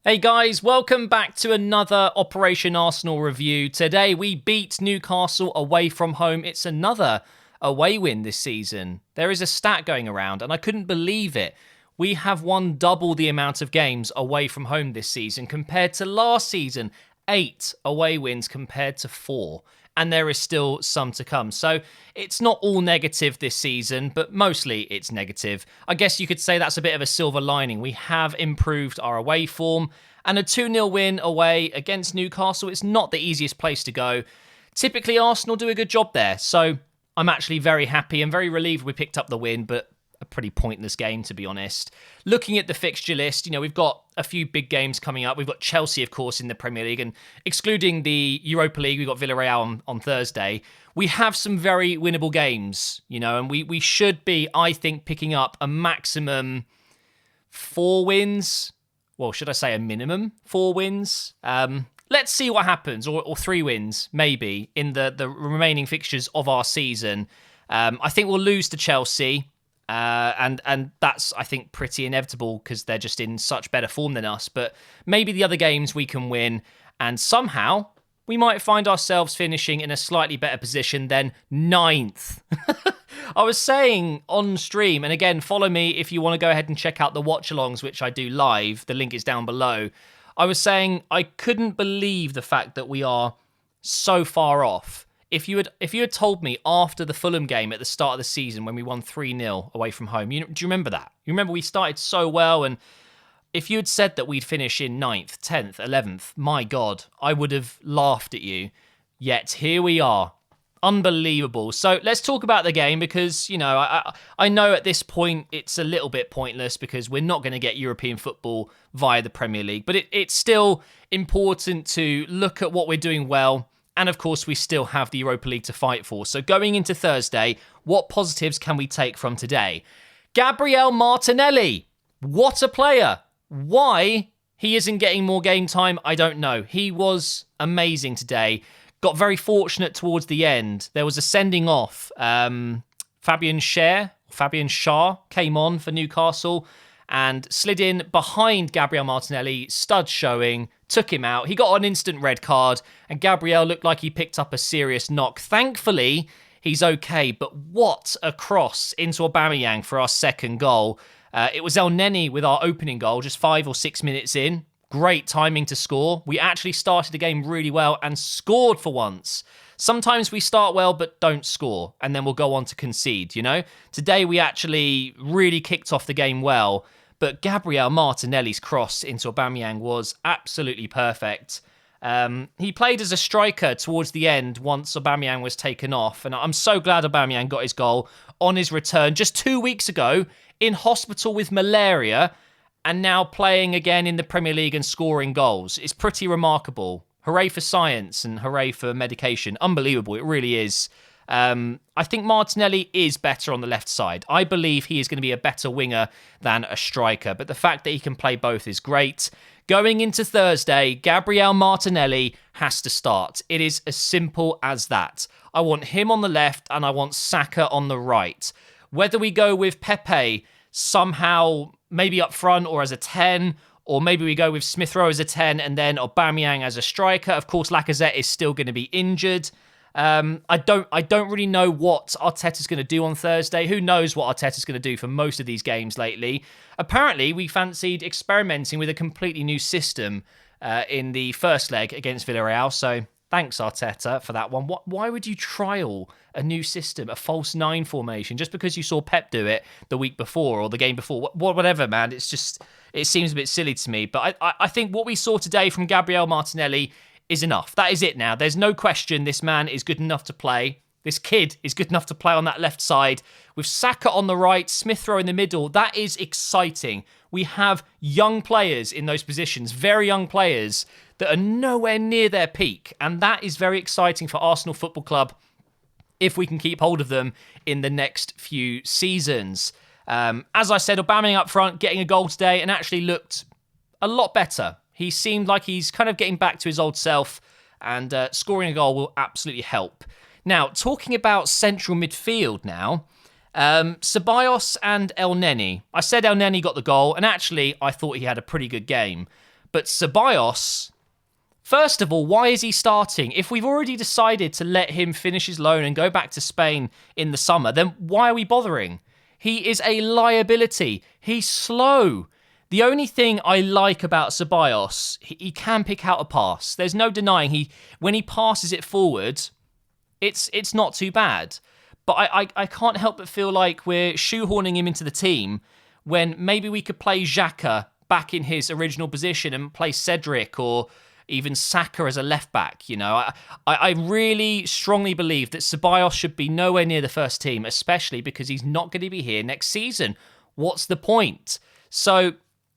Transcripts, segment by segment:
Hey guys, welcome back to another Operation Arsenal review. Today we beat Newcastle away from home. It's another away win this season. There is a stat going around and I couldn't believe it. We have won double the amount of games away from home this season compared to last season. 8 away wins compared to 4. And there is still some to come. So it's not all negative this season, but mostly it's negative. I guess you could say that's a bit of a silver lining. We have improved our away form, and a 2-0 win away against Newcastle is not the easiest place to go. Typically, Arsenal do a good job there, so I'm actually very happy and very relieved we picked up the win, but a pretty pointless game, to be honest. Looking at the fixture list, we've got a few big games coming up. We've got Chelsea, of course, in the Premier League, and excluding the Europa League, we've got Villarreal on Thursday. We have some very winnable games, and we should be, I think, picking up a maximum 4 wins. Well, should I say a minimum 4 wins? Let's see what happens, or 3 wins, maybe, in the remaining fixtures of our season. I think we'll lose to Chelsea. And that's, I think, pretty inevitable because they're just in such better form than us. But maybe the other games we can win, and somehow we might find ourselves finishing in a slightly better position than 9th. I was saying on stream, and again, follow me if you want to go ahead and check out the watch-alongs, which I do live. The link is down below. I was saying I couldn't believe the fact that we are so far off. If you had told me after the Fulham game at the start of the season when we won 3-0 away from home, do you remember that? You remember we started so well, and if you had said that we'd finish in 9th, 10th, 11th, my God, I would have laughed at you. Yet here we are. Unbelievable. So let's talk about the game because, I know at this point it's a little bit pointless because we're not going to get European football via the Premier League, but it's still important to look at what we're doing well. And of course, we still have the Europa League to fight for. So going into Thursday, what positives can we take from today? Gabriel Martinelli. What a player. Why he isn't getting more game time, I don't know. He was amazing today. Got very fortunate towards the end. There was a sending off. Fabian Schär came on for Newcastle and slid in behind Gabriel Martinelli, stud showing, took him out. He got an instant red card, and Gabriel looked like he picked up a serious knock. Thankfully, he's okay, but what a cross into Aubameyang for our second goal. It was El Neni with our opening goal, just 5 or 6 minutes in. Great timing to score. We actually started the game really well and scored for once. Sometimes we start well but don't score, and then we'll go on to concede, Today we actually really kicked off the game well, but Gabriel Martinelli's cross into Aubameyang was absolutely perfect. He played as a striker towards the end once Aubameyang was taken off, and I'm so glad Aubameyang got his goal on his return just 2 weeks ago in hospital with malaria, and now playing again in the Premier League and scoring goals. It's pretty remarkable. Hooray for science and hooray for medication. Unbelievable, it really is. I think Martinelli is better on the left side. I believe he is going to be a better winger than a striker, but the fact that he can play both is great. Going into Thursday, Gabriel Martinelli has to start. It is as simple as that. I want him on the left and I want Saka on the right. Whether we go with Pepe somehow maybe up front or as a 10, or maybe we go with Smith Rowe as a 10 and then Aubameyang as a striker. Of course, Lacazette is still going to be injured. I don't really know what Arteta's going to do on Thursday. Who knows what Arteta's going to do for most of these games lately. Apparently, we fancied experimenting with a completely new system in the first leg against Villarreal. So thanks, Arteta, for that one. Why would you trial a new system, a false 9 formation, just because you saw Pep do it the week before or the game before? Whatever, man. It seems a bit silly to me. But I think what we saw today from Gabriel Martinelli is enough. That is it now. There's no question this man is good enough to play. This kid is good enough to play on that left side. With Saka on the right, Smith Rowe in the middle, that is exciting. We have young players in those positions, very young players that are nowhere near their peak. And that is very exciting for Arsenal Football Club if we can keep hold of them in the next few seasons. As I said, Aubameyang up front, getting a goal today and actually looked a lot better. He seemed like he's kind of getting back to his old self, and scoring a goal will absolutely help. Now, talking about central midfield now, Ceballos and El Neni. I said El Neni got the goal, and actually I thought he had a pretty good game. But Ceballos, first of all, why is he starting? If we've already decided to let him finish his loan and go back to Spain in the summer, then why are we bothering? He is a liability. He's slow. The only thing I like about Ceballos, he can pick out a pass. There's no denying when he passes it forward, it's not too bad. But I can't help but feel like we're shoehorning him into the team when maybe we could play Xhaka back in his original position and play Cedric or even Saka as a left back. You know, I really strongly believe that Ceballos should be nowhere near the first team, especially because he's not going to be here next season. What's the point? So,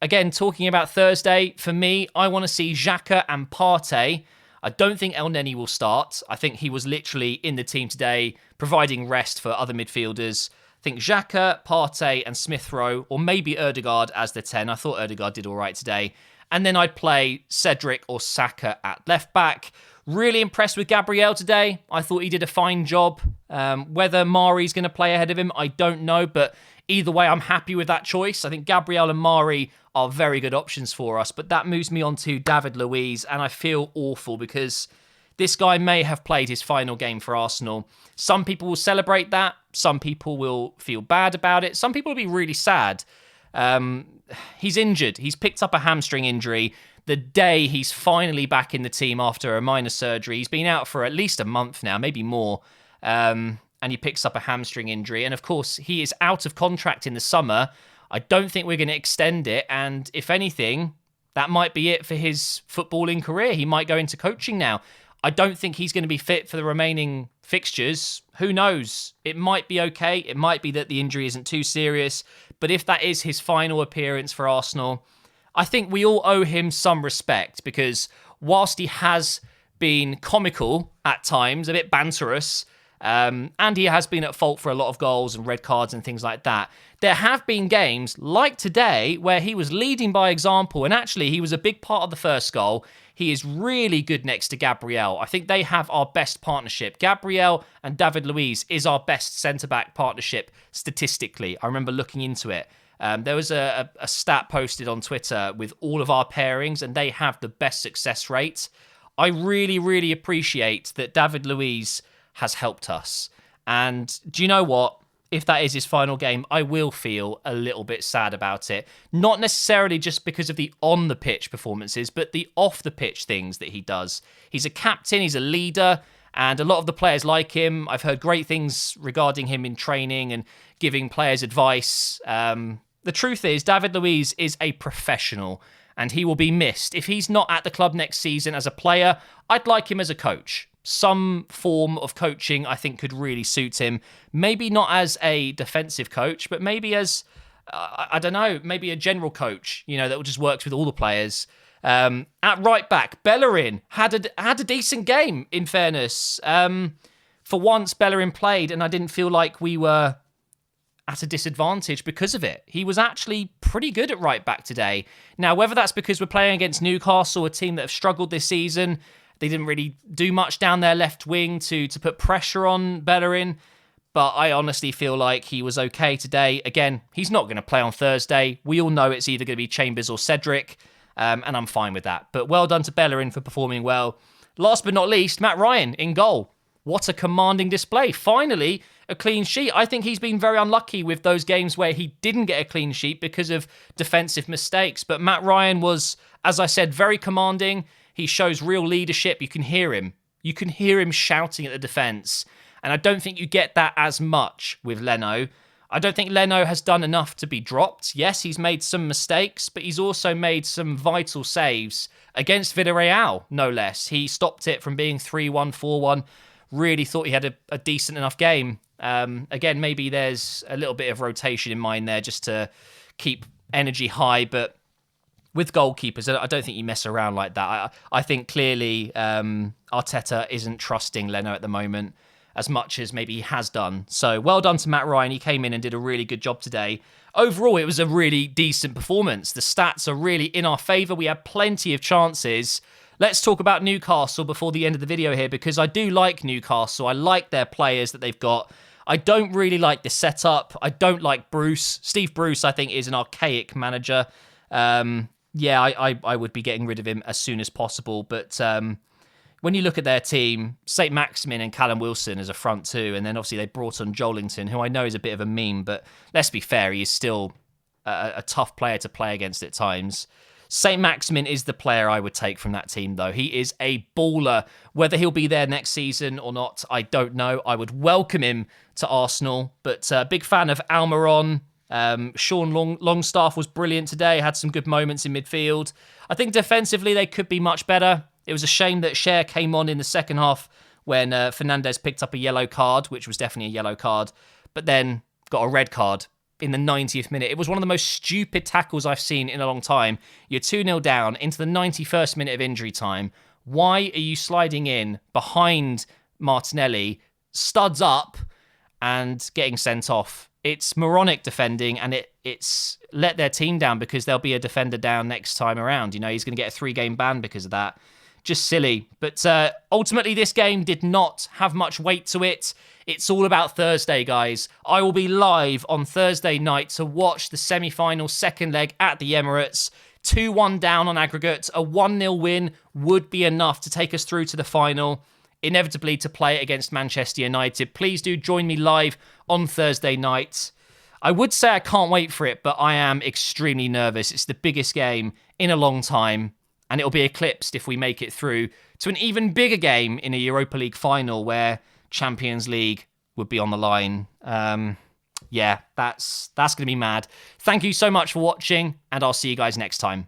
again, talking about Thursday, for me, I want to see Xhaka and Partey. I don't think El Neni will start. I think he was literally in the team today, providing rest for other midfielders. I think Xhaka, Partey, and Smith Rowe, or maybe Ødegaard as the 10. I thought Ødegaard did all right today. And then I'd play Cedric or Saka at left back. Really impressed with Gabriel today. I thought he did a fine job. Whether Mari's going to play ahead of him, I don't know. But either way, I'm happy with that choice. I think Gabriel and Mari are very good options for us. But that moves me on to David Luiz. And I feel awful because this guy may have played his final game for Arsenal. Some people will celebrate that. Some people will feel bad about it. Some people will be really sad. He's injured. He's picked up a hamstring injury the day he's finally back in the team after a minor surgery. He's been out for at least a month now, maybe more. And he picks up a hamstring injury. And of course, he is out of contract in the summer. I don't think we're going to extend it. And if anything, that might be it for his footballing career. He might go into coaching now. I don't think he's going to be fit for the remaining fixtures. Who knows? It might be okay. It might be that the injury isn't too serious. But if that is his final appearance for Arsenal, I think we all owe him some respect because whilst he has been comical at times, a bit banterous, and he has been at fault for a lot of goals and red cards and things like that, there have been games like today where he was leading by example, and actually he was a big part of the first goal. He is really good next to Gabriel. I think they have our best partnership. Gabriel and David Luiz is our best centre-back partnership statistically. I remember looking into it. There was a stat posted on Twitter with all of our pairings, and they have the best success rate. I really, really appreciate that David Luiz has helped us. And do you know what? If that is his final game, I will feel a little bit sad about it. Not necessarily just because of the on-the-pitch performances, but the off-the-pitch things that he does. He's a captain, he's a leader, and a lot of the players like him. I've heard great things regarding him in training and giving players advice. The truth is, David Luiz is a professional, and he will be missed. If he's not at the club next season as a player, I'd like him as a coach. Some form of coaching, I think, could really suit him. Maybe not as a defensive coach, but maybe as, I don't know, maybe a general coach, you know, that just works with all the players. At right back, Bellerin had a decent game, in fairness. For once, Bellerin played, and I didn't feel like we were at a disadvantage because of it. He was actually pretty good at right back today. Now, whether that's because we're playing against Newcastle, a team that have struggled this season, they didn't really do much down their left wing to put pressure on Bellerin, but I honestly feel like he was okay today. Again, he's not going to play on Thursday. We all know it's either going to be Chambers or Cedric, and I'm fine with that. But well done to Bellerin for performing well. Last but not least, Matt Ryan in goal. What a commanding display. Finally, a clean sheet. I think he's been very unlucky with those games where he didn't get a clean sheet because of defensive mistakes. But Matt Ryan was, as I said, very commanding. He shows real leadership. You can hear him. You can hear him shouting at the defence. And I don't think you get that as much with Leno. I don't think Leno has done enough to be dropped. Yes, he's made some mistakes, but he's also made some vital saves against Villarreal, no less. He stopped it from being 3-1, 4-1. Really thought he had a decent enough game. Again, maybe there's a little bit of rotation in mind there just to keep energy high, but with goalkeepers, I don't think you mess around like that. I think clearly Arteta isn't trusting Leno at the moment as much as maybe he has done. So well done to Matt Ryan. He came in and did a really good job today. Overall, it was a really decent performance. The stats are really in our favour. We had plenty of chances. Let's talk about Newcastle before the end of the video here, because I do like Newcastle. I like their players that they've got. I don't really like the setup. I don't like Bruce. Steve Bruce, I think, is an archaic manager. Yeah, I would be getting rid of him as soon as possible. But when you look at their team, St. Maximin and Callum Wilson as a front two, and then obviously they brought on Jolinton, who I know is a bit of a meme, but let's be fair, he is still a tough player to play against at times. St. Maximin is the player I would take from that team, though. He is a baller. Whether he'll be there next season or not, I don't know. I would welcome him to Arsenal, but big fan of Almiron. Sean Longstaff was brilliant today, had some good moments in midfield. I think defensively they could be much better. It was a shame that Cher came on in the second half when Fernandez picked up a yellow card, which was definitely a yellow card, but then got a red card in the 90th minute. It was one of the most stupid tackles I've seen in a long time. You're 2-0 down into the 91st minute of injury time. Why are you sliding in behind Martinelli, studs up, and getting sent off? It's moronic defending, and it's let their team down because there'll be a defender down next time around. You know, he's going to get a 3-game ban because of that. Just silly. But ultimately, this game did not have much weight to it. It's all about Thursday, guys. I will be live on Thursday night to watch the semi-final second leg at the Emirates. 2-1 down on aggregate. A 1-0 win would be enough to take us through to the final, inevitably to play it against Manchester United. Please do join me live on Thursday night. I would say I can't wait for it, but I am extremely nervous. It's the biggest game in a long time, and it'll be eclipsed if we make it through to an even bigger game in a Europa League final where Champions League would be on the line. Yeah, that's going to be mad. Thank you so much for watching, and I'll see you guys next time.